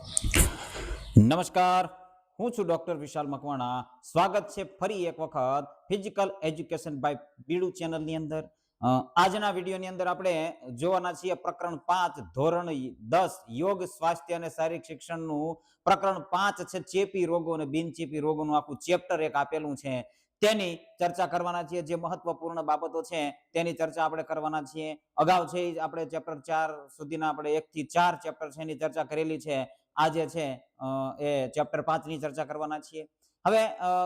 નમસ્કાર, હું છું ડોક્ટર વિશાલ મકવાણા. સ્વાગત છે ફરી એક વખત ફિઝિકલ એજ્યુકેશન બાય બીડુ ચેનલની અંદર. આજના વિડીયોની અંદર આપણે જોવાના છીએ પ્રકરણ 5 ધોરણ 10 યોગ સ્વાસ્થ્ય અને શારીરિક શિક્ષણનું પ્રકરણ 5 છે ચેપી રોગો અને બિનચેપી રોગોનું આખું ચેપ્ટર એક આપેલું છે. તેની ચર્ચા કરવાના છીએ. જે મહત્વપૂર્ણ બાબતો છે તેની ચર્ચા આપણે કરવાના છીએ. અગાઉ છે આપણે ચેપ્ટર 4 સુધીના આપણે 1 થી 4 ચેપ્ટર છે એની ચર્ચા કરેલી છે. આજે છે એ ચેપ્ટર 5 ની ચર્ચા કરવાના છીએ. હવે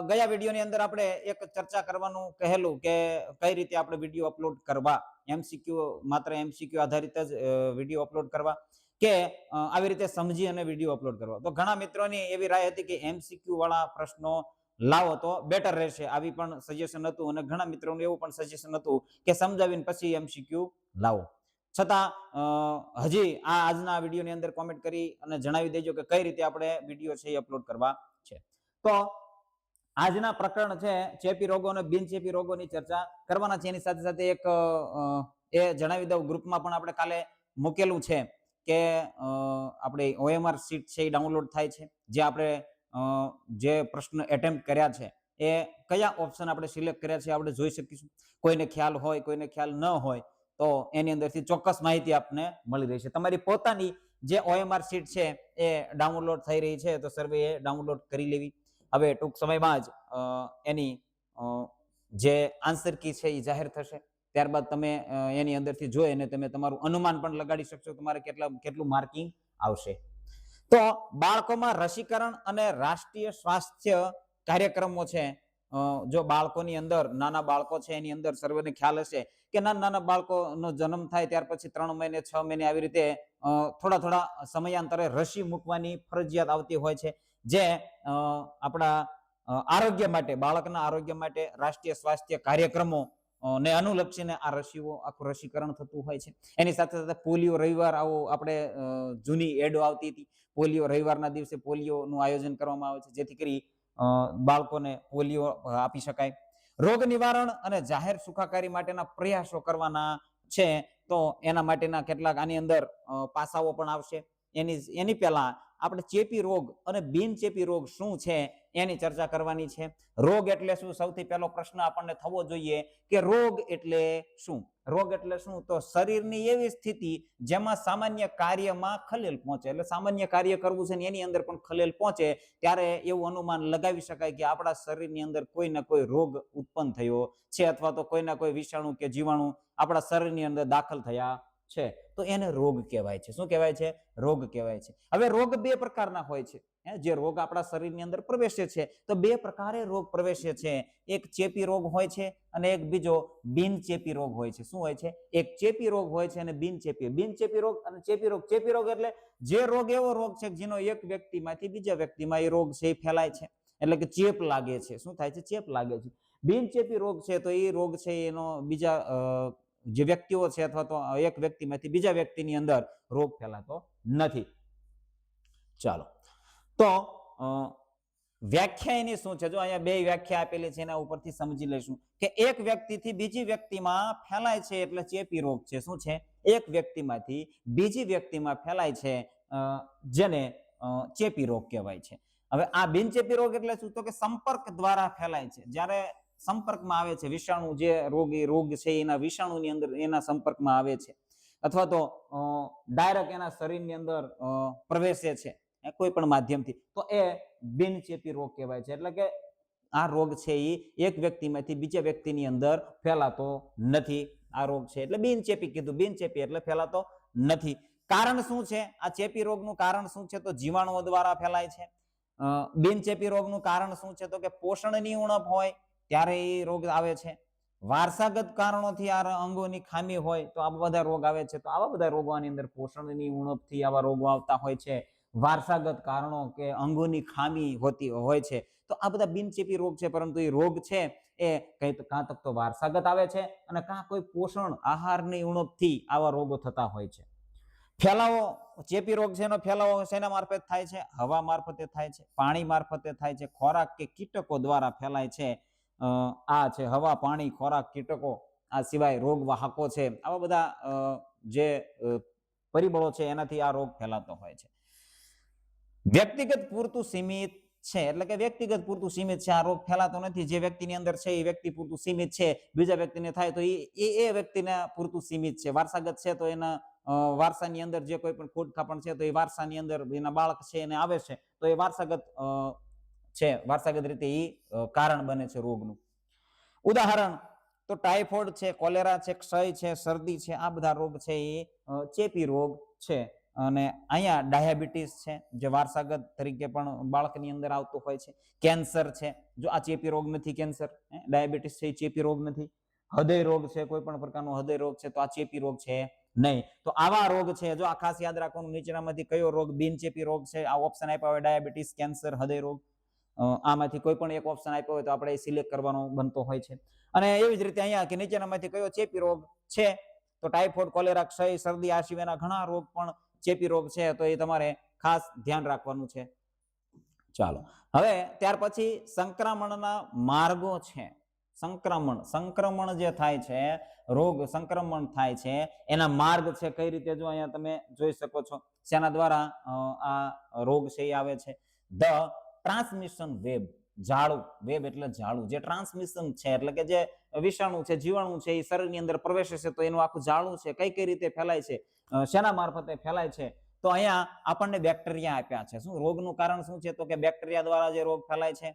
ગયા વિડીયોની અંદર આપણે એક ચર્ચા કરવાનું કહેલું કે કઈ રીતે આપણે વિડીયો અપલોડ કરવા. એમસીક્યુ માત્ર એમસીક્યુ આધારિત જ વિડીયો અપલોડ કરવા કે આવી રીતે સમજી અને વિડીયો અપલોડ કરવા. તો ઘણા મિત્રોની એવી રાય હતી કે એમસીક્યુ વાળા પ્રશ્નો લાવો તો બેટર રહેશે, આવી પણ સજેશન હતું. અને ઘણા મિત્રોનું એવું પણ સજેશન હતું કે સમજાવીને પછી એમસીક્યુ લાવો. છતાં હજી આજના વિડીયોની અંદર કોમેન્ટ કરી અને જણાવી દેજો કે કઈ રીતે આપણે વિડીયો છે એ અપલોડ કરવા છે. તો આજના પ્રકરણ છે ચેપી રોગો અને બિનચેપી રોગોની ચર્ચા કરવાના છે. એની સાથે સાથે એક એ જણાવી દઉં, ગ્રુપમાં પણ આપણે કાલે મૂકેલું છે કે આપણે OMR શીટ છે એ ડાઉનલોડ થાય છે. જે આપણે જે પ્રશ્ન એટેમ્પ્ટ કર્યા છે એ કયા ઓપ્શન આપણે સિલેક્ટ કર્યા છે આપણે જોઈ શકીશું. કોઈને ખ્યાલ હોય, કોઈને ખ્યાલ ન હોય તો એની અંદરથી ચોક્કસ માહિતી આપને મળી રહેશે. તમારી પોતાની જે OMR શીટ છે એ ડાઉનલોડ થઈ રહી છે, તો સર્વે એ ડાઉનલોડ કરી લેવી. હવે ટૂંક સમયમાં જ એની જે આન્સર કી છે એ જાહેર થશે. ત્યારબાદ તમે એની અંદરથી જોઈ અને તમે તમારું અનુમાન પણ લગાડી શકશો તમારે કેટલું માર્કિંગ આવશે. તો બાળકોમાં રસીકરણ અને રાષ્ટ્રીય સ્વાસ્થ્ય કાર્યક્રમો છે. જો બાળકોની અંદર નાના બાળકો છે એની અંદર સર્વેને ખ્યાલ હશે કે નાના બાળકોનો જન્મ થાય ત્યાર પછી 3 મહિને 6 મહિને આવી રીતે થોડા સમયાંતરે રસી મૂકવાની ફરજિયાત આવતી હોય છે. જે આપણા આરોગ્ય માટે, બાળકના આરોગ્ય માટે રાષ્ટ્રીય સ્વાસ્થ્ય કાર્યક્રમો ને અનુલક્ષીને આ રસીઓ આખું રસીકરણ થતું હોય છે. એની સાથે સાથે પોલિયો રવિવાર આવો આપણે જૂની એડો આવતી હતી. પોલિયો રવિવારના દિવસે પોલિયોનું આયોજન કરવામાં આવે છે જેથી કરી બાળકોને પોલિયો આપી શકાય. રોગ નિવારણ અને જાહેર સુખાકારી માટેના પ્રયાસો કરવાના છે. તો એના માટેના કેટલાક આની અંદર પાસાઓ પણ આવશે. એની પહેલા આપણે ચેપી રોગ અને બિનચેપી રોગ શું છે એની ચર્ચા કરવાની છે. રોગ એટલે શું? સૌથી પહેલો પ્રશ્ન આપણને થવો જોઈએ કે રોગ એટલે શું? રોગ એટલે શું? તો શરીરની એવી સ્થિતિ જેમાં સામાન્ય કાર્યમાં ખલેલ પહોંચે. એટલે સામાન્ય કાર્ય કરવું છે ને એની અંદર પણ ખલેલ પહોંચે ત્યારે એવું અનુમાન લગાવી શકાય કે આપણા શરીરની અંદર કોઈ ના કોઈ રોગ ઉત્પન્ન થયો છે અથવા તો કોઈ ના કોઈ વિષાણુ કે જીવાણુ આપણા શરીરની અંદર દાખલ થયા છે. તો એને રોગ કહેવાય છે. શું કહેવાય છે? રોગ કહેવાય છે. હવે રોગ બે પ્રકારના હોય છે. જે રોગ આપણા શરીરની અંદર પ્રવેશે છે તો બે પ્રકારે રોગ પ્રવેશે છે. એક ચેપી રોગ હોય છે અને એક બીજો બિનચેપી રોગ હોય છે. શું હોય છે? એક ચેપી રોગ હોય છે અને બિનચેપી રોગ અને ચેપી રોગ. ચેપી રોગ એટલે જે રોગ એવો રોગ છે જેનો એક વ્યક્તિમાંથી બીજા વ્યક્તિમાં એ રોગ છે એ ફેલાય છે, એટલે કે ચેપ લાગે છે. શું થાય છે? ચેપ લાગે છે. બિનચેપી રોગ છે તો એ રોગ છે એનો બીજા જે વ્યક્તિઓ છે અથવા તો એક વ્યક્તિમાંથી બીજા વ્યક્તિની અંદર રોગ ફેલાતો નથી. ચાલો, તો વ્યાખ્યા એની શું છે? જો અહીંયા બે વ્યાખ્યા આપેલી છે એના ઉપરથી સમજી લઈશું કે એક વ્યક્તિથી બીજી વ્યક્તિમાં ફેલાય છે એટલે ચેપી રોગ છે. શું છે? એક વ્યક્તિમાંથી બીજી વ્યક્તિમાં ફેલાય છે જેને ચેપી રોગ કહેવાય છે. હવે આ બિનચેપી રોગ એટલે શું? તો કે સંપર્ક દ્વારા ફેલાય છે. જ્યારે સંપર્કમાં આવે છે વિષાણુ, જે રોગ છે એના વિષાણુની અંદર એના સંપર્કમાં આવે છે અથવા તો ડાયરેક્ટ એના શરીરની અંદર પ્રવેશે છે કોઈ પણ માધ્યમથી, તો એ બિનચેપી રોગ કહેવાય છે. એટલે કે આ રોગ છે એ એક વ્યક્તિમાંથી બીજા વ્યક્તિની અંદર ફેલાતો નથી. આ રોગ છે એટલે બિનચેપી કીધું. બિનચેપી એટલે ફેલાતો નથી. કારણ શું છે આ ચેપી રોગનું? કારણ શું છે? તો જીવાણુઓ દ્વારા ફેલાય છે. બિનચેપી રોગનું કારણ શું છે? તો કે પોષણની ઉણપ હોય ત્યારે એ રોગ આવે છે. વારસાગત કારણોથી આ અંગોની ખામી હોય તો આવા બધા રોગ આવે છે. તો આવા બધા રોગો આની અંદર પોષણની ઉણપથી આવા રોગો આવતા હોય છે. વારસાગત કારણો કે અંગોની ખામી હોતી હોય છે તો આ બધા બિનચેપી રોગ છે. પરંતુ એ રોગ છે એ કાં તો વારસાગત આવે છે અને કાં કોઈ પોષણ આહારની ઉણપથી આવા રોગો થતા હોય છે. ફેલાવો, ચેપી રોગ છે એનો ફેલાવો શેના મારફતે થાય છે? હવા મારફતે થાય છે, પાણી મારફતે થાય છે, ખોરાક કે કીટકો દ્વારા ફેલાય છે. આ છે હવા, પાણી, ખોરાક, કીટકો. આ સિવાય રોગ વાહકો છે. આવા બધા જે પરિબળો છે એનાથી આ રોગ ફેલાતો હોય છે. વ્યક્તિગત પૂરતું સીમિત છે, એટલે કે વ્યક્તિગત પૂરતું સીમિત છે, આ રોગ ફેલાતો નથી. જે વ્યક્તિની અંદર છે એ વ્યક્તિ પૂરતું સીમિત છે, બીજા વ્યક્તિને થાય તો એ વ્યક્તિને પૂરતું સીમિત છે. વારસાગત છે તો એના વારસાની અંદર જે કોઈ પણ ખોડ ખાપણ છે તો એ વારસાની અંદર એના બાળક છે એને આવે છે તો એ વારસાગત છે, વારસાગત રીતે એ કારણ બને છે રોગનું. ઉદાહરણ તો ટાઇફોઇડ છે, કોલેરા છે, ક્ષય છે, શરદી છે, આ બધા રોગ છે એ ચેપી રોગ છે. અને અહીંયા ડાયાબિટીસ છે જે વારસાગત તરીકે પણ બાળકની અંદર આવતું હોય છે. કેન્સર છે, જો આ ચેપી રોગ નથી, કેન્સર ડાયાબિટીસ છે એ ચેપી રોગ નથી. હૃદય રોગ છે, કોઈ પણ પ્રકારનો હૃદય રોગ છે તો આ ચેપી રોગ છે નહીં. તો આવા રોગ છે, જો આ ખાસ યાદ રાખવાનું, નીચેનામાંથી કયો રોગ બિનચેપી રોગ છે? આ ઓપ્શન આપ્યા હોય ડાયાબિટીસ, કેન્સર, હૃદય રોગ, આમાંથી કોઈ પણ એક ઓપ્શન આપ્યો હોય તો આપણે સિલેક્ટ કરવાનો બનતો હોય છે. અને એવી જ રીતે અહીંયા કે નીચેનામાંથી કયો ચેપી રોગ છે? તો ટાઇફોઇડ, કોલેરા, ક્ષય, શરદી, આ સિવાયના ઘણા રોગ પણ ચેપી રોગ છે, તો એ તમારે ખાસ ધ્યાન રાખવાનું છે. ચાલો, હવે ત્યાર પછી સંક્રમણના માર્ગો છે. સંક્રમણ જે થાય છે, રોગ સંક્રમણ થાય છે, એના માર્ગ છે કઈ રીતે, જો અહીંયા તમે જોઈ શકો છો શેના દ્વારા આ રોગ છે એ આવે છે. ધ ટ્રાન્સમિશન વેબ, જાળું, વેબ એટલે જાળું, જે ટ્રાન્સમિશન છે એટલે કે જે વિષાણુ છે, જીવાણુ છે એ શરીરની અંદર પ્રવેશે છે તો એનું આખું જાળું છે કઈ કઈ રીતે ફેલાય છે, શેના મારફતે ફેલાય છે. તો અહીંયા આપણને બેક્ટેરિયા આપ્યા છે. શું રોગનું કારણ શું છે? તો કે બેક્ટેરિયા દ્વારા જે રોગ ફેલાય છે.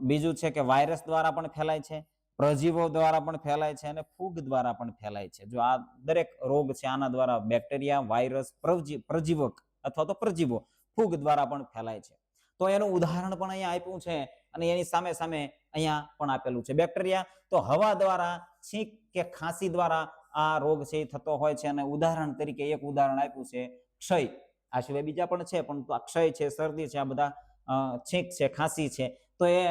બીજું છે કે વાયરસ દ્વારા પણ ફેલાય છે, પ્રજીવો દ્વારા પણ ફેલાય છે અને ફૂગ દ્વારા પણ ફેલાય છે. જો આ દરેક રોગ છે આના દ્વારા બેક્ટેરિયા, વાયરસ, પ્રજીવક અથવા તો પ્રજીવો, ફૂગ દ્વારા પણ ફેલાય છે. તો એનું ઉદાહરણ પણ અહીંયા આપ્યું છે અને એની સામે સામે અહીંયા પણ આપેલું છે. બેક્ટેરિયા તો હવા દ્વારા, છીંક કે ખાંસી દ્વારા આ રોગ છે એ થતો હોય છે. અને ઉદાહરણ તરીકે એક ઉદાહરણ આપ્યું છે ક્ષય. આ સિવાય બીજા પણ છે, પણ આ ક્ષય છે, શરદી છે, આ બધા છીંક છે, ખાંસી છે, તો એ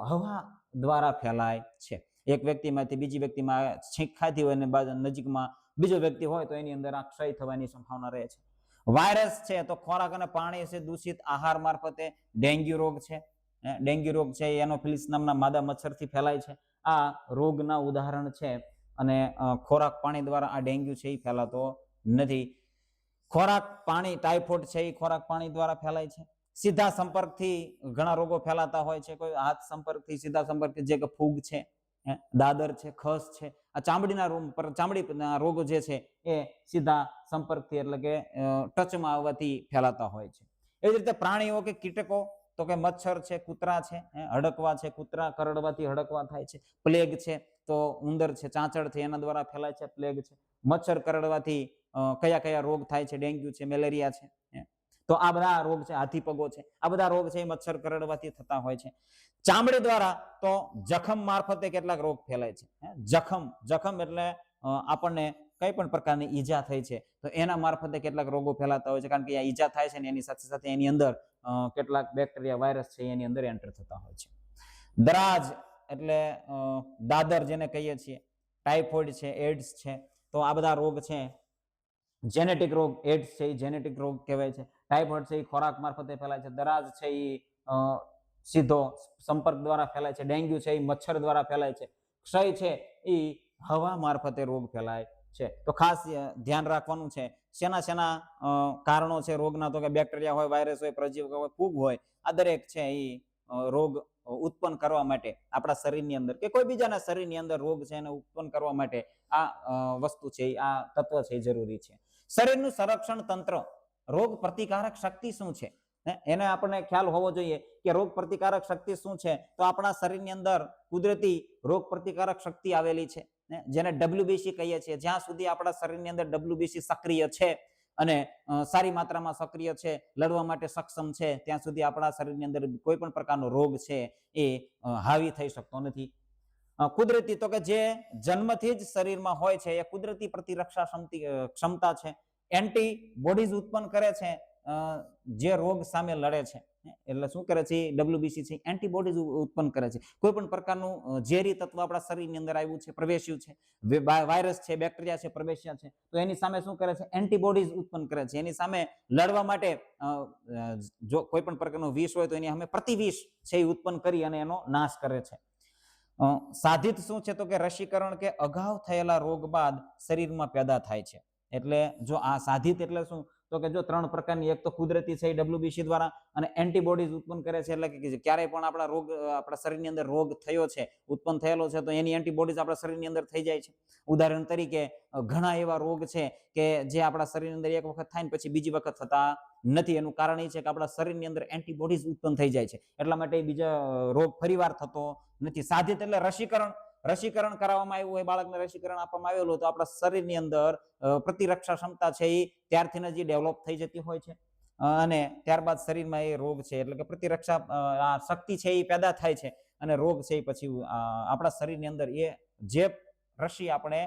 હવા દ્વારા ફેલાય છે. એક વ્યક્તિમાંથી બીજી વ્યક્તિમાં છીંક ખાધી હોય અને નજીકમાં બીજો વ્યક્તિ હોય તો એની અંદર આ ક્ષય થવાની સંભાવના રહે છે. વાયરસ છે તો ખોરાક અને પાણી છે, દૂષિત આહાર મારફતે. ડેન્ગ્યુ રોગ છે, ડેન્ગ્યુ રોગ છે એનોફિલિસ નામના માદા મચ્છરથી ફેલાય છે. આ રોગના ઉદાહરણ છે. અને ખોરાક પાણી દ્વારા આ ડેન્ગ્યુ છે એ ફેલાતો નથી. ખોરાક પાણી, ટાઇફોઇડ છે એ ખોરાક પાણી દ્વારા ફેલાય છે. સીધા સંપર્કથી ઘણા રોગો ફેલાતા હોય છે. કોઈ હાથ સંપર્કથી, સીધા સંપર્કથી, જે કે ફૂગ છે, દાદર છે, ખસ છે, આ ચામડીના રોગો જે છે એ સીધા સંપર્કથી એટલે કે ટચમાં આવવાથી ફેલાતા હોય છે. એવી રીતે પ્રાણીઓ કે કીટકો તો કે મચ્છર છે, કૂતરા છે, હડકવા છે, કૂતરા કરડવાથી હડકવા થાય છે. પ્લેગ છે તો ઉંદર છે, ચાંચડ છે, એના દ્વારા ફેલાય છે પ્લેગ છે. મચ્છર કરડવાથી કયા કયા રોગ થાય છે? ડેન્ગ્યુ છે, મેલેરિયા છે. તો આ બધા રોગ છે. હાથીપગો છે, આ બધા રોગ છે એ મચ્છર કરડવાથી થતા હોય છે. ચામડી દ્વારા તો જખમ મારફતે કેટલાક રોગ ફેલાય છે. જખમ એટલે આપણને કઈ પણ પ્રકારની ઈજા થઈ છે તો એના મારફતે કેટલાક રોગો ફેલાતા હોય છે. કારણ કે આ ઈજા થાય છે ને એની સાથે સાથે એની અંદર કેટલાક બેક્ટેરિયા, વાયરસ છે એની અંદર એન્ટર થતા હોય છે. દરાજ એટલે દાદર જેને કહીએ છીએ. ટાઇફોઇડ છે, એડ્સ છે, તો આ બધા રોગ છે જેનેટિક રોગ. એડ્સ છે એ જેનેટિક રોગ કહેવાય છે. ટાઇફોઇડ છે એ ખોરાક મારફતે ફેલાય છે. દરાજ છે એ સીધો સંપર્ક દ્વારા ફેલાય છે. ડેન્ગ્યુ છે એ મચ્છર દ્વારા ફેલાય છે. ક્ષય છે એ હવા મારફતે રોગ ફેલાય છે. તો ખાસ ધ્યાન રાખવાનું છે. શેના કારણો છે રોગના? તો કે બેક્ટેરિયા હોય, વાયરસ હોય, પ્રજીવક હોય, ફૂગ હોય, આ દરેક છે એ રોગ ઉત્પન્ન કરવા માટે આપણા શરીરની અંદર કે કોઈ બીજાના શરીરની અંદર રોગ છે એને ઉત્પન્ન કરવા માટે આ વસ્તુ છે, આ તત્વ છે જરૂરી છે. શરીરનું સંરક્ષણ તંત્ર, રોગ પ્રતિકારક શક્તિ શું છે એને આપણને ખ્યાલ હોવો જોઈએ કે રોગ પ્રતિકારક શક્તિ શું છે. તો આપણા શરીરની અંદર કુદરતી રોગ પ્રતિકારક શક્તિ આવેલી છે જેને WBC કહીએ છીએ. જ્યાં સુધી આપણા શરીરની અંદર WBC સક્રિય છે અને સારી માત્રામાં સક્રિય છે, લડવા માટે સક્ષમ છે, ત્યાં સુધી આપણા શરીરની અંદર કોઈ પણ પ્રકારનો રોગ છે એ હાવી થઈ શકતો નથી. કુદરતી તો કે જે જન્મથી જ શરીરમાં હોય છે એ કુદરતી પ્રતિરક્ષા ક્ષમતા છે. એન્ટીબોડીઝ ઉત્પન્ન કરે છે જે રોગ સામે લડે છે. એટલે શું કરે છે? WBC છે એન્ટીબોડીઝ ઉત્પન્ન કરે છે. કોઈ પણ પ્રકારનું ઝેરી તત્વ આપણા શરીરની અંદર આવ્યું છે, પ્રવેશ્યું છે, વાયરસ છે, બેક્ટેરિયા છે, પ્રવેશ્યા છે, તો એની સામે શું કરે છે? એન્ટીબોડીઝ ઉત્પન્ન કરે છે. એની સામે લડવા માટે જો કોઈ પણ પ્રકારનું વિષ હોય તો એની સામે પ્રતિવિષ છે એ ઉત્પન્ન કરી અને એનો નાશ કરે છે. સાધિત શું છે? તો કે રસીકરણ કે અગાઉ થયેલા રોગ બાદ શરીરમાં પેદા થાય છે. એટલે જો આ સાધિત એટલે શું? તો કે જો 3 પ્રકારની, એક તો કુદરતી છે WBC દ્વારા, અને એન્ટીબોડીઝ ઉત્પન્ન કરે છે, એટલે કે ક્યારેય પણ આપણા શરીરની અંદર રોગ થયો છે, ઉત્પન્ન થયેલો છે, તો એની એન્ટીબોડીઝ આપણા શરીરની અંદર થઈ જાય છે. ઉદાહરણ તરીકે ઘણા એવા રોગ છે કે જે આપણા શરીરની અંદર એક વખત થાય ને પછી બીજી વખત થતા નથી. એનું કારણ એ છે કે આપણા શરીરની અંદર એન્ટીબોડીઝ ઉત્પન્ન થઈ જાય છે, એટલા માટે બીજા રોગ ફરીવાર થતો નથી. સાધિત એટલે રસીકરણ કરાવવામાં આવ્યું હોય, બાળકને રસીકરણ આપવામાં આવેલું, તો આપણા શરીરની અંદર પ્રતિરક્ષા ક્ષમતા છે એ ત્યારથી જ ડેવલપ થઈ જતી હોય છે, અને ત્યારબાદ શરીરમાં એ રોગ છે એટલે કે પ્રતિરક્ષા શક્તિ છે એ પેદા થાય છે, અને રોગ છે એ પછી આપણા શરીરની અંદર એ જે રસી આપણે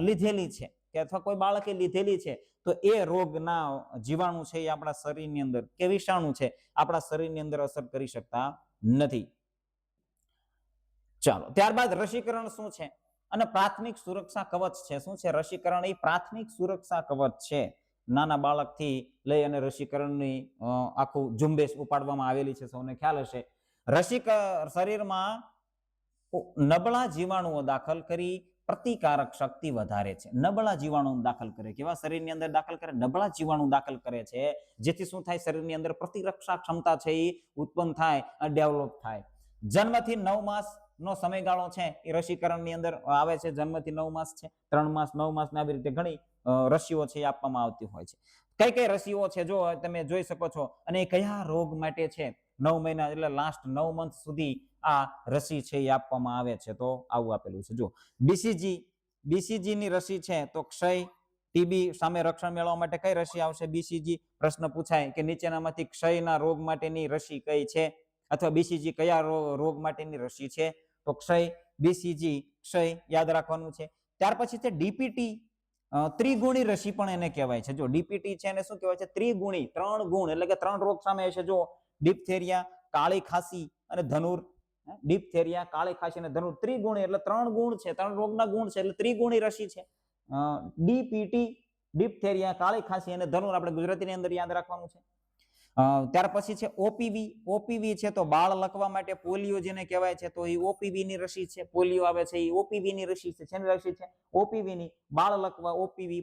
લીધેલી છે કે અથવા કોઈ બાળકે લીધેલી છે, તો એ રોગના જીવાણુ છે એ આપણા શરીરની અંદર કે વિષાણુ છે આપણા શરીરની અંદર અસર કરી શકતા નથી. ચાલો, ત્યારબાદ રસીકરણ શું છે અને પ્રાથમિક સુરક્ષા કવચ છે. શું છે રસીકરણ? એ પ્રાથમિક સુરક્ષા કવચ છે. નાના બાળકથી લઈ અને રસીકરણની આખું ઝુંબેશ ઉપાડવામાં આવેલી છે, સૌને ખ્યાલ હશે. શરીરમાં નબળા જીવાણુઓ દાખલ કરી પ્રતિકારક શક્તિ વધારે છે. નબળા જીવાણુ દાખલ કરે, કેવા શરીરની અંદર દાખલ કરે? નબળા જીવાણુ દાખલ કરે છે, જેથી શું થાય? શરીરની અંદર પ્રતિરક્ષા ક્ષમતા છે એ ઉત્પન્ન થાય, ડેવલપ થાય. જન્મથી 9 માસ નો સમયગાળો છે એ રસીકરણની અંદર આવે છે. જન્મથી 9 માસ છે, 3 માસ, 9 માસ ને આવી રીતે ઘણી રસીઓ છે એ આપવામાં આવતી હોય છે. કઈ કઈ રસીઓ છે જો તમે જોઈ શકો છો, અને એ કયા રોગ માટે છે? 9 મહિના એટલે લાસ્ટ 9 મંથ સુધી આ રસી છે એ આપવામાં આવે છે. તો આવું આપેલું છે. જો બીસીજી ની રસી છે તો ક્ષય, ટીબી સામે રક્ષણ મેળવવા માટે કઈ રસી આવશે? બીસીજી. પ્રશ્ન પૂછાય કે નીચેનામાંથી ક્ષયના રોગ માટેની રસી કઈ છે, અથવા બીસીજી કયા રોગ માટેની રસી છે? તો ક્ષય, બીસીજી, ક્ષય યાદ રાખવાનું છે. ત્યાર પછી છે ડીપીટી, ત્રિગુણી રસી પણ એને કહેવાય છે. જો ડીપીટી છે એને શું કહેવાય છે? ત્રિગુણી, 3 ગુણ, એટલે કે 3 રોગ સામે છે. જો ડિપ્થેરિયા, કાળી ખાંસી અને ધનુર. ડિપ્થેરિયા, કાળી ખાંસી અને ધનુર, ત્રિગુણી એટલે 3 ગુણ છે, 3 રોગના ગુણ છે, એટલે ત્રિગુણી રસી છે. ડીપીટી, ડિપ્થેરિયા, કાળી ખાંસી અને ધનુર આપણે ગુજરાતીની અંદર યાદ રાખવાનું છે. ત્યાર પછી છે ઓપીવી. ઓપીવી છે તો બાળ લકવા માટે, પોલિયો જેને કહેવાય છે, તો એ ઓપીવી ની રસી છે. પોલિયો આવે છે એ ઓપીવી ની રસી છે. શેની રસી છે? ઓપીવી ની. બાળ લકવા, ઓપીવી,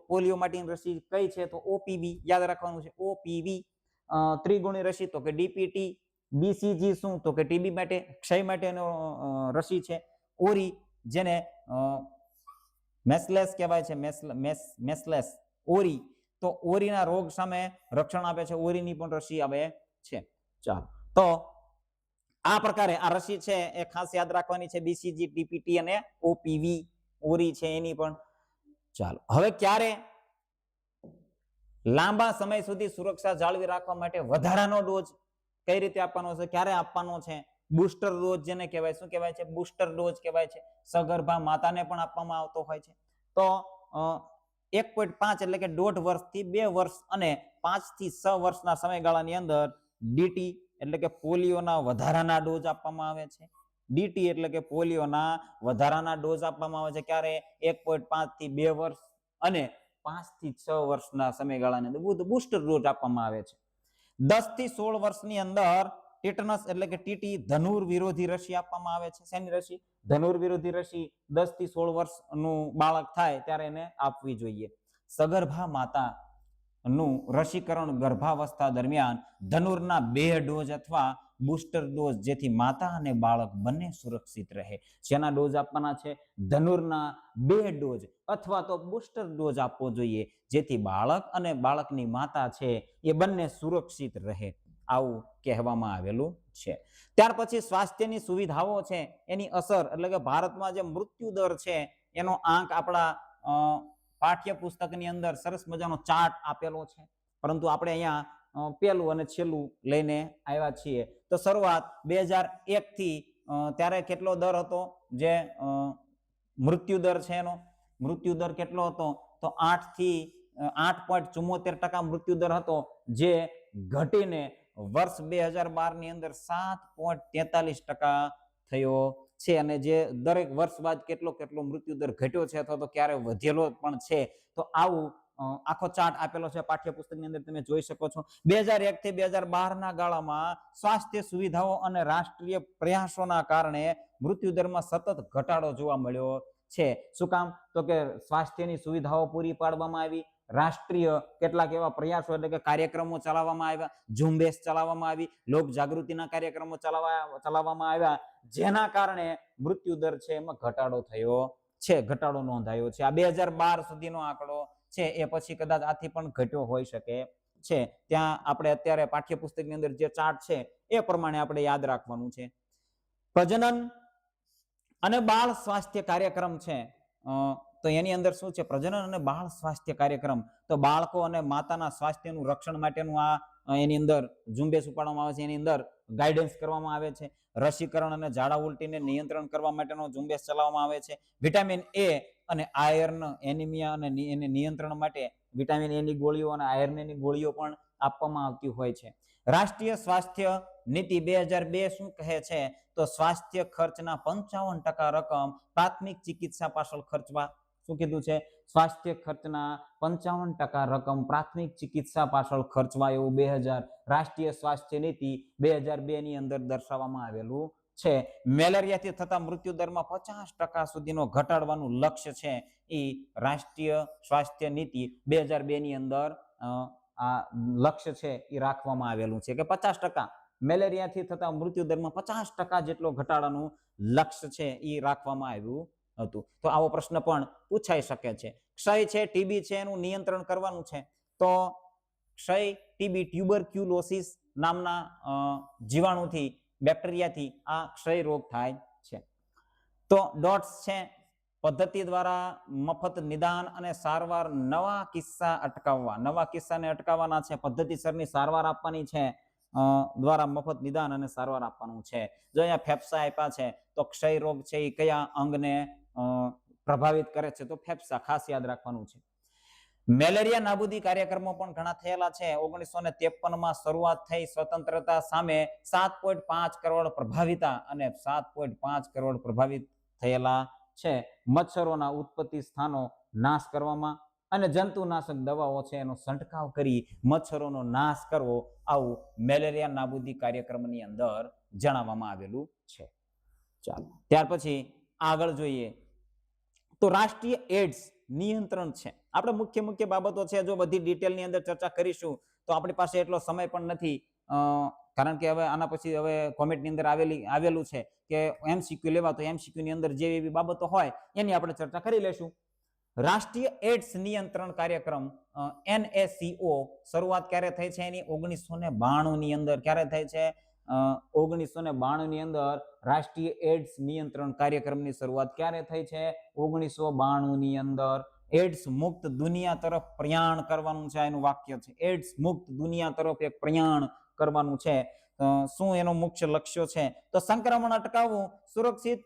પોલિયો માટેની રસી કઈ છે? તો ઓપીવી યાદ રાખવાનું છે. ઓપીવી. ત્રિગુણી રસી તો કે ડીપીટી. બીસીજી શું? તો કે ટીબી માટે, ક્ષય માટેનો રસી છે. ઓરી, જેને મેસ્લેસ કહેવાય છે, મેસ્લેસ, ઓરી, તો ઓરીના રોગ સામે રક્ષણ આપે છે. ઓરીની પણ રસી આવે છે. ચાલો, તો આ પ્રકારે આ રસી છે એ ખાસ યાદ રાખવાની છે. બીસીજી, ડીપીટી અને ઓપીવી, ઓરી છે એની પણ. ચાલો, હવે ક્યારે લાંબા સમય સુધી સુરક્ષા જાળવી રાખવા માટે વધારાનો ડોઝ કઈ રીતે આપવાનો છે, ક્યારે આપવાનો છે? બુસ્ટર ડોઝ જેને કહેવાય. શું કહેવાય છે? બુસ્ટર ડોઝ કહેવાય છે. સગર્ભા માતાને પણ આપવામાં આવતો હોય છે. તો 1.5 એટલે કે 1.5 વર્ષથી 2 વર્ષ અને 5 થી 6 વર્ષના સમયગાળાની અંદર ડીટી એટલે કે પોલિયોના વધારાના ડોઝ આપવામાં આવે છે. ડીટી એટલે કે પોલિયોના વધારાના ડોઝ આપવામાં આવે છે. ક્યારે? 1.5 થી 2 વર્ષ અને 5 થી 6 વર્ષના સમયગાળાની અંદર બુસ્ટર ડોઝ આપવામાં આવે છે. 10 થી 16 વર્ષની અંદર ટેટનસ એટલે કે ટીટી, ધનુર વિરોધી રસી આપવામાં આવે છે. શેની રસી? ધનુર વિરોધી રસી 10 થી 16 વર્ષનું બાળક થાય ત્યારે એને આપવી જોઈએ. સગર્ભા માતા નું રસીકરણ ગર્ભાવસ્થા દરમિયાન ધનુરના 2 ડોઝ અથવા બુસ્ટર ડોઝ, જેથી માતા અને બાળક બંને સુરક્ષિત રહે. જેના ડોઝ આપવાના છે? ધનુરના 2 ડોઝ અથવા તો બુસ્ટર ડોઝ આપવો જોઈએ, જેથી બાળક અને બાળકની માતા છે એ બંને સુરક્ષિત રહે. આવું કહેવામાં આવેલું છે. ત્યાર પછી સ્વાસ્થ્યની સુવિધાઓ છે એની અસર, એટલે કે ભારતમાં જે મૃત્યુ દર છે એનો આંક આપણા પાઠ્યપુસ્તકની અંદર સરસ મજાનો ચાર્ટ આપેલો છે, પરંતુ આપણે અહીંયા પહેલું અને છેલ્લું લઈને આવ્યા છીએ. તો શરૂઆત 2001 થી ત્યારે કેટલો દર હતો? જે મૃત્યુ દર છે એનો મૃત્યુ દર કેટલો હતો? તો 8.74% મૃત્યુ દર હતો, જે ઘટીને વર્ષ 2012 ની અંદર 7.43% થયો છે. અને જે દરેક વર્ષ બાદ કેટલો મૃત્યુ દર ઘટ્યો છે અથવા તો ક્યારે વધેલો પણ છે. તો આવું આખો ચાર્ટ આપેલો છે પાઠ્યપુસ્તકની અંદર, તમે જોઈ શકો છો. 2001 થી 2012 ના ગાળામાં સ્વાસ્થ્ય સુવિધાઓ અને રાષ્ટ્રીય પ્રયાસોના કારણે મૃત્યુ દરમાં સતત ઘટાડો જોવા મળ્યો છે. શું કામ? તો કે સ્વાસ્થ્યની સુવિધાઓ પૂરી પાડવામાં આવી, રાષ્ટ્રીય કેટલાક એવા પ્રયાસો એટલે કે કાર્યક્રમો ચલાવવામાં આવ્યા, ઝુંબેશ ચલાવવામાં આવી, લોક જાગૃતિના કાર્યક્રમો ચલાવવામાં આવ્યા, જેના કારણે મૃત્યુ દર છે એમાં ઘટાડો થયો છે, ઘટાડો નોંધાયો છે. આ 2012 સુધીનો આંકડો છે, એ પછી કદાચ આથી પણ ઘટ્યો હોઈ શકે છે. ત્યાં આપણે અત્યારે પાઠ્યપુસ્તકની અંદર જે ચાર્ટ છે એ પ્રમાણે આપણે યાદ રાખવાનું છે. પ્રજનન અને બાળ સ્વાસ્થ્ય કાર્યક્રમ છે, તો એની અંદર શું છે? પ્રજનન અને બાળ સ્વાસ્થ્ય કાર્યક્રમ, તો બાળકો અને માતાના સ્વાસ્થ્યનું રક્ષણ માટેનું આ એની અંદર ઝુંબેશ ઉપાડવામાં આવે છે. એની અંદર ગાઈડન્સ કરવામાં આવે છે. રસીકરણ અને ઝાડા ઉલટીને નિયંત્રણ કરવા માટેનો ઝુંબેશ ચલાવવામાં આવે છે. વિટામિન એ અને આયર્ન એનિમિયા અને એને નિયંત્રણ માટે વિટામિન એ ની ગોળીઓ અને આયર્ન ની ગોળીઓ પણ આપવામાં આવતી હોય છે. રાષ્ટ્રીય સ્વાસ્થ્ય નીતિ 2002 શું કહે છે? તો સ્વાસ્થ્ય ખર્ચના 55% રકમ પ્રાથમિક ચિકિત્સા પાછળ ખર્ચવા. શું કીધું છે? સ્વાસ્થ્ય ખર્ચના 55% રકમ પ્રાથમિક ચિકિત્સા પાછળ ખર્ચવા એવું 2000 રાષ્ટ્રીય સ્વાસ્થ્ય નીતિ 2002 ની અંદર દર્શાવવામાં આવેલું છે. મેલેરિયાથી થતા મૃત્યુ દરમાં 50% સુધીનો ઘટાડવાનું લક્ષ્ય છે એ રાષ્ટ્રીય સ્વાસ્થ્ય નીતિ 2002 ની અંદર આ લક્ષ્ય છે એ રાખવામાં આવેલું છે કે 50% મેલેરિયાથી થતા મૃત્યુ દરમાં 50% જેટલો ઘટાડાનું લક્ષ્ય છે એ રાખવામાં આવ્યું હતું. તો આવો પ્રશ્ન પણ પૂછાઈ શકે છે. ક્ષય છે, ટીબી છે, એનું નિયંત્રણ કરવાનું છે. તો ક્ષય, ટીબી, ટ્યુબરક્યુલોસિસ નામના જીવાણુથી, બેક્ટેરિયાથી આ ક્ષય રોગ થાય છે. તો ડોટ્સ છે, પદ્ધતિ દ્વારા મફત નિદાન અને સારવાર, નવા કિસ્સા અટકાવવા. નવા કિસ્સાને અટકાવવાના છે, પદ્ધતિસરની સારવાર આપવાની છે, દ્વારા મફત નિદાન અને સારવાર આપવાનું છે. જો અહીંયા ફેફસા આપ્યા છે, તો ક્ષય રોગ છે એ કયા અંગને પ્રભાવિત કરે છે? તો ફેફસા, ખાસ યાદ રાખવાનું છે. મેલેરિયા નાબૂદી કાર્યક્રમો પણ ઘણા થયેલા છે. 1953 શરૂઆત થઈ. સ્વતંત્રતા સામે 7.5 કરોડ પ્રભાવિતા અને 7.5 કરોડ પ્રભાવિત થયેલા છે. મચ્છરોના ઉત્પત્તિ સ્થાનો નાશ કરવામાં અને જંતુનાશક દવાઓ છે એનો છંટકાવ કરી મચ્છરોનો નાશ કરવો, આવું મેલેરિયા નાબૂદી કાર્યક્રમની અંદર જણાવવામાં આવેલું છે. ચાલો, ત્યાર પછી આગળ જોઈએ તો રાષ્ટ્રીય એડ્સ નિયંત્રણ છે. આપણે મુખ્ય બાબતો છે, જો બધી ડિટેલની અંદર ચર્ચા કરીશું તો આપણી પાસે એટલો સમય પણ નથી, કારણ કે હવે આના પછી હવે કોમેન્ટની અંદર આવેલું છે કે એમસીક્યુ લેવા, તો એમસીક્યુ ની અંદર જે એવી બાબતો હોય એની આપણે ચર્ચા કરી લેશું. રાષ્ટ્રીય એડ્સ નિયંત્રણ કાર્યક્રમ NACO શરૂઆત ક્યારે થઈ છે? એની 1992 ની અંદર. ક્યારે થઈ છે? 1992 ની અંદર રાષ્ટ્રીય એડ્સ નિયંત્રણ કાર્યક્રમની શરૂઆત ક્યારે થઈ છે? 1992 ની અંદર. એડ્સ મુક્ત દુનિયા તરફ પ્રયાણ કરવાનું છે, એનું વાક્ય છે. એડ્સ મુક્ત દુનિયા તરફ એક પ્રયાણ કરવાનું છે. શું એનો મુખ્ય લક્ષ્યો છે? તો સંક્રમણ અટકાવવું, સુરક્ષિત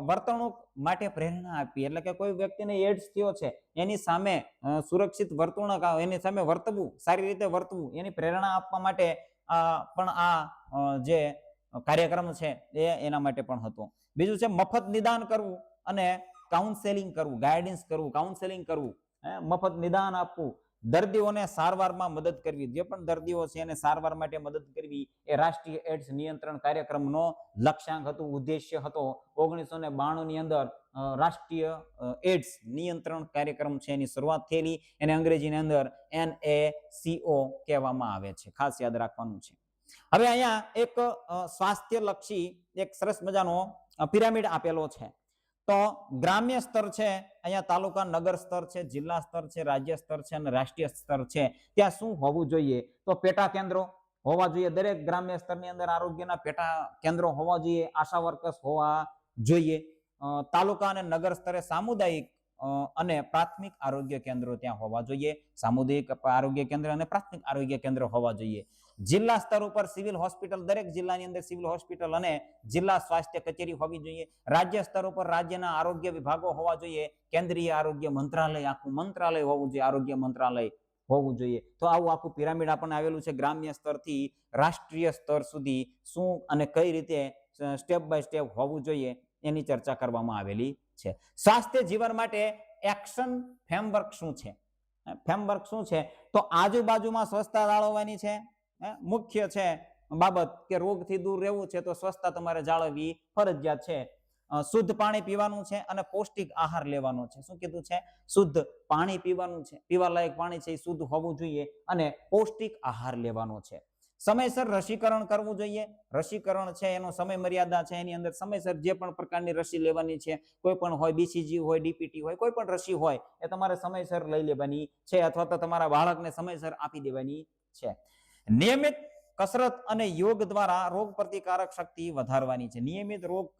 વર્તણૂક માટે પ્રેરણા આપી. એટલે કે કોઈ વ્યક્તિને એડ્સ થયો છે, એની સામે સુરક્ષિત વર્તણૂક, એની સામે વર્તવું, સારી રીતે વર્તવું, એની પ્રેરણા આપવા માટે પણ આ જે કાર્યક્રમ છે એ એના માટે પણ હતો. બીજું છે મફત નિદાન કરવું અને કાઉન્સેલિંગ કરવું, ગાઈડન્સ કરવું, કાઉન્સેલિંગ કરવું, મફત નિદાન આપવું, દર્દીઓને સારવારમાં મદદ કરવી. જે પણ દર્દીઓ છે એને સારવાર માટે મદદ કરવી એ રાષ્ટ્રીય એડ્સ નિયંત્રણ કાર્યક્રમનો લક્ષ્યાંક હતું, ઉદ્દેશ્ય હતો. 1992 ની અંદર રાષ્ટ્રીય એડ્સ નિયંત્રણ કાર્યક્રમ છે એની શરૂઆત થયેલી. એને અંગ્રેજીની અંદર NACO કહેવામાં આવે છે, ખાસ યાદ રાખવાનું છે. હવે અહીંયા એક સ્વાસ્થ્ય લક્ષી એક સરસ મજાનો પિરામિડ આપેલો છે. તો ગ્રામ્ય સ્તર છે, અહીંયા તાલુકા નગર સ્તર છે, જિલ્લા સ્તર છે, રાજ્ય સ્તર છે અને રાષ્ટ્રીય સ્તર છે. ત્યાં શું હોવું જોઈએ? તો પેટા કેન્દ્રો હોવા જોઈએ. દરેક ગ્રામ્ય સ્તરની અંદર આરોગ્યના પેટા કેન્દ્રો હોવા જોઈએ, આશા વર્કર્સ હોવા જોઈએ. તાલુકા અને નગર સ્તરે સામુદાયિક અને પ્રાથમિક આરોગ્ય કેન્દ્રો ત્યાં હોવા જોઈએ. સામુદાયિક આરોગ્ય કેન્દ્ર અને પ્રાથમિક આરોગ્ય કેન્દ્ર હોવા જોઈએ. જિલ્લા સ્તર ઉપર સિવિલ હોસ્પિટલ, દરેક જિલ્લાની અંદર સિવિલ હોસ્પિટલ અને જિલ્લા સ્વાસ્થ્ય કચેરી હોવી જોઈએ. રાજ્ય સ્તર ઉપર રાજ્યના આરોગ્ય વિભાગો હોવા જોઈએ. કેન્દ્રીય આરોગ્ય મંત્રાલય, આખું મંત્રાલય હોવું જોઈએ, આરોગ્ય મંત્રાલય હોવું જોઈએ. તો આવું આખું પિરામિડ આપણને આવેલું છે. ગ્રામ્ય સ્તરથી રાષ્ટ્રીય સ્તર સુધી શું અને કઈ રીતે સ્ટેપ બાય સ્ટેપ હોવું જોઈએ એની ચર્ચા કરવામાં આવેલી છે. સ્વાસ્થ્ય જીવન માટે એક્શન ફ્રેમવર્ક શું છે? ફ્રેમવર્ક શું છે? તો આજુબાજુમાં સ્વચ્છતા જાળવવાની છે. મુખ્ય છે બાબત કે રોગથી દૂર રહેવું છે તો સ્વચ્છતા તમારે જાળવવી ફરજિયાત છે. શુદ્ધ પાણી પીવાનું છે અને પૌષ્ટિક આહાર લેવાનો છે. શું કીધું છે? શુદ્ધ પાણી પીવાનું છે, પીવાલાયક પાણી છે એ શુદ્ધ હોવું જોઈએ અને પૌષ્ટિક આહાર લેવાનો છે. સમયસર રસીકરણ કરવું જોઈએ. રસીકરણ છે એનો સમય મર્યાદા છે, એની અંદર સમયસર જે પણ પ્રકારની રસી લેવાની છે, કોઈ પણ હોય, બીસીજી હોય, ડીપીટી હોય, કોઈ પણ રસી હોય એ તમારે સમયસર લઈ લેવાની છે અથવા તો તમારા બાળકને સમયસર આપી દેવાની છે. નિયમિત કસરત અને યોગ દ્વારા રોગ પ્રતિકારક શક્તિ વધારવાની છે. નિયમિત રોગ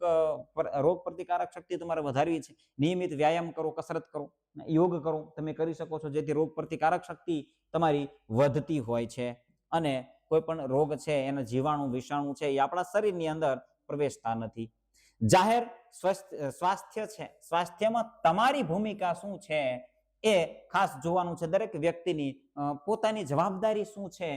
પ્રતિકારક શક્તિ તમારે વધારવી છે. નિયમિત વ્યાયામ કરો, કસરત કરો, યોગ કરો, તમે કરી શકો છો, જેથી રોગ પ્રતિકારક શક્તિ તમારી વધતી હોય છે અને કોઈ પણ રોગ છે એના જીવાણુ વિષાણુ છે એ આપણા શરીરની અંદર પ્રવેશતા નથી. જાહેર સ્વાસ્થ્ય છે, સ્વાસ્થ્યમાં તમારી ભૂમિકા શું છે એ ખાસ જોવાનું છે. દરેક વ્યક્તિની પોતાની જવાબદારી શું છે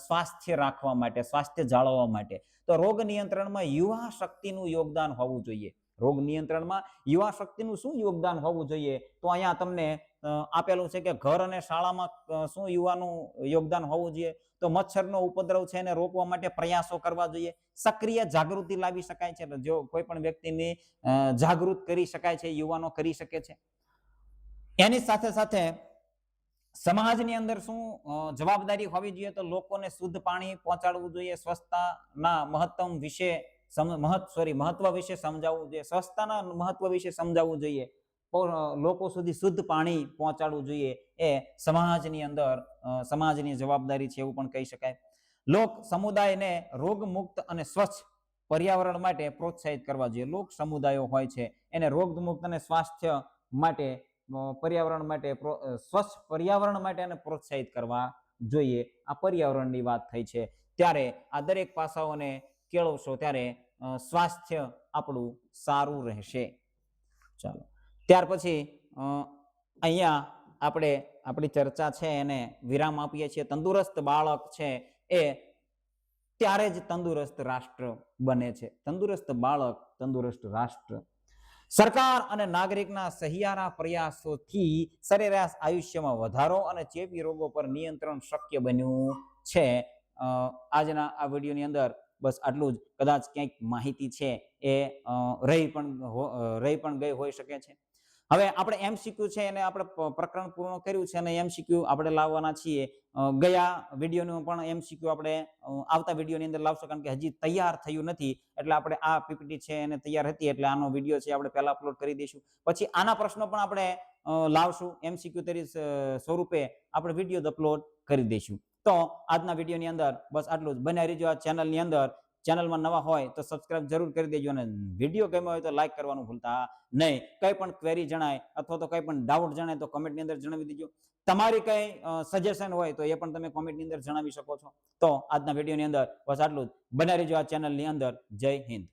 સ્વાસ્થ્ય રાખવા માટે, સ્વાસ્થ્ય જાળવવા માટે. તો રોગ નિયંત્રણમાં યુવા શક્તિનું યોગદાન હોવું જોઈએ. રોગ નિયંત્રણમાં યુવા શક્તિનું શું યોગદાન હોવું જોઈએ? તો અહીંયા તમને આપેલું છે કે ઘર અને શાળામાં શું યુવાનું યોગદાન હોવું જોઈએ? તો મચ્છરનો ઉપદ્રવ છે એને રોકવા માટે પ્રયાસો કરવા જોઈએ. સક્રિય જાગૃતિ લાવી શકાય છે. જો કોઈ પણ વ્યક્તિને જાગૃત કરી શકાય છે, યુવાનો કરી શકે છે. એની સાથે સાથે સમાજની અંદર શું જવાબદારી હોવી જોઈએ? તો લોકોને શુદ્ધ પાણી પહોંચાડવું જોઈએ. સ્વચ્છતાના મહત્વ વિશે સમજાવવું જોઈએ. સ્વચ્છતાના મહત્વ વિશે સમજાવવું જોઈએ. લોકો સુધી શુદ્ધ પાણી પહોંચાડવું જોઈએ. એ સમાજની અંદર સમાજની જવાબદારી છે એવું પણ કહી શકાય. લોક સમુદાયને રોગમુક્ત અને સ્વચ્છ પર્યાવરણ માટે પ્રોત્સાહિત કરવા જોઈએ. લોક સમુદાયો હોય છે એને રોગમુક્ત અને સ્વાસ્થ્ય માટે, પર્યાવરણ માટે, સ્વચ્છ પર્યાવરણ માટે એને પ્રોત્સાહિત કરવા જોઈએ. આ પર્યાવરણની વાત થઈ છે. ત્યારે આ દરેક પાસાઓને કેળવશો ત્યારે સ્વાસ્થ્ય આપણું સારું રહેશે. ચાલો, ત્યાર પછી અહીંયા આપણે આપણી ચર્ચા છે એને વિરામ આપીએ છીએ. તંદુરસ્ત બાળક છે એ ત્યારે જ તંદુરસ્ત રાષ્ટ્ર બને છે. તંદુરસ્ત બાળક, તંદુરસ્ત રાષ્ટ્ર. સરકાર અને નાગરિકના સહિયારા પ્રયાસોથી સરેરાશ આયુષ્યમાં વધારો અને ચેપી રોગો પર નિયંત્રણ શક્ય બન્યું છે. આજના આ વિડીયોની અંદર બસ આટલું જ. કદાચ ક્યાંક માહિતી છે એ રહી પણ ગઈ હોઈ શકે છે. હવે આપણે એમસીક્યુ છે એને આપણે પ્રકરણ પૂર્ણ કર્યું છે અને એમસીક્યુ આપણે લાવવાના છીએ. ગયા વિડીયોનું પણ એમસીક્યુ આપણે આવતા વિડીયોની અંદર લાવશું, કારણ કે હજી તૈયાર થયું નથી. એટલે આપણે આ પીપીટી છે એને તૈયાર હતી એટલે આનો વિડીયો છે આપણે પહેલા અપલોડ કરી દઈશું. પછી આના પ્રશ્નો પણ આપણે લાવશું. એમસીક્યુ તરીકે સ્વરૂપે આપણે વિડીયો અપલોડ કરી દઈશું. તો આજના વિડીયોની અંદર બસ આટલું જ. બન્યા રહેજો આ ચેનલની અંદર. ચેનલમાં નવા હોય તો સબસ્ક્રાઇબ જરૂર કરી દેજો અને વિડીયો ગમ્યો હોય તો લાઈક કરવાનું ભૂલતા નહીં. કંઈ પણ ક્વેરી જણાય અથવા તો કંઈ પણ ડાઉટ જણાય તો કોમેન્ટની અંદર જણાવી દેજો. તમારી કંઈ સજેશન હોય તો એ પણ તમે કોમેન્ટની અંદર જણાવી શકો છો. તો આજના વિડીયોની અંદર બસ આટલું જ. બન્યા રહેજો આ ચેનલની અંદર. જય હિન્દ.